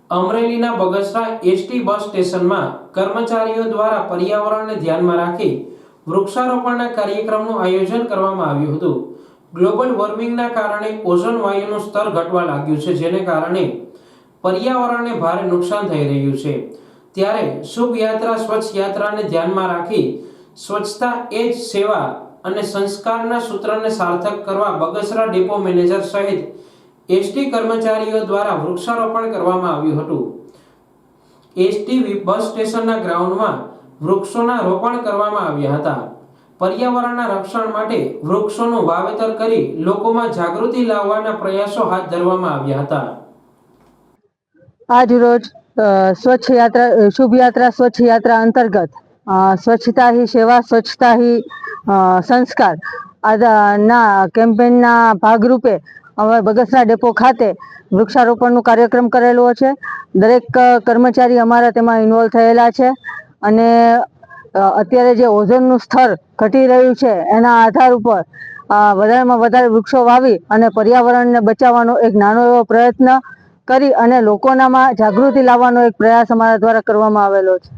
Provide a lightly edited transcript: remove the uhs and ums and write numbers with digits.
અમરેલીના Bagasara ST bus સ્ટેશનમાં કર્મચારીઓ દ્વારા પર્યાવરણને ધ્યાનમાં રાખી વૃક્ષારોપણના કાર્યક્રમનું આયોજન કરવામાં આવ્યું હતું। ગ્લોબલ વોર્મિંગના કારણે ઓઝોન વાયુનું સ્તર ઘટવા લાગ્યું છે, જેને કારણે પર્યાવરણને ભારે નુકસાન થઈ રહ્યું છે। ત્યારે શુભ યાત્રા સ્વચ્છ યાત્રાને ધ્યાનમાં રાખી સ્વચ્છતા એ જ સેવા અને સંસ્કારના સૂત્રને સાર્થક કરવા બગસરા ડેપો મેનેજર સહિત એસટી કર્મચારીઓ દ્વારા વૃક્ષારોપણ કરવામાં આવ્યું હતું। એસટી બસ સ્ટેશનના ગ્રાઉન્ડમાં વૃક્ષોના રોપણ કરવામાં આવ્યા હતા। પર્યાવરણના રક્ષણ માટે વૃક્ષોનું વાવેતર કરી લોકોમાં જાગૃતિ લાવવાના પ્રયાસો હાથ ધરવામાં આવ્યા હતા। આજ રોજ સ્વચ્છ યાત્રા શુભ યાત્રા સ્વચ્છ યાત્રા અંતર્ગત સ્વચ્છતા ही सेवा स्वच्छता ही संस्कार ના કેમ્પેનના ભાગરૂપે અમે બગસરા ડેપો ખાતે વૃક્ષારોપણનો કાર્યક્રમ કરેલો છે। દરેક કર્મચારી અમારા તેમાં ઇન્વોલ્વ થયેલા છે અને અત્યારે જે ઓઝોનનું સ્તર ઘટી રહ્યું છે એના આધાર ઉપર વધારેમાં વધારે વૃક્ષો વાવી અને પર્યાવરણને બચાવવાનો એક નાનો એવો પ્રયત્ન કરી અને લોકોનામાં જાગૃતિ લાવવાનો એક પ્રયાસ અમારા દ્વારા કરવામાં આવેલો છે।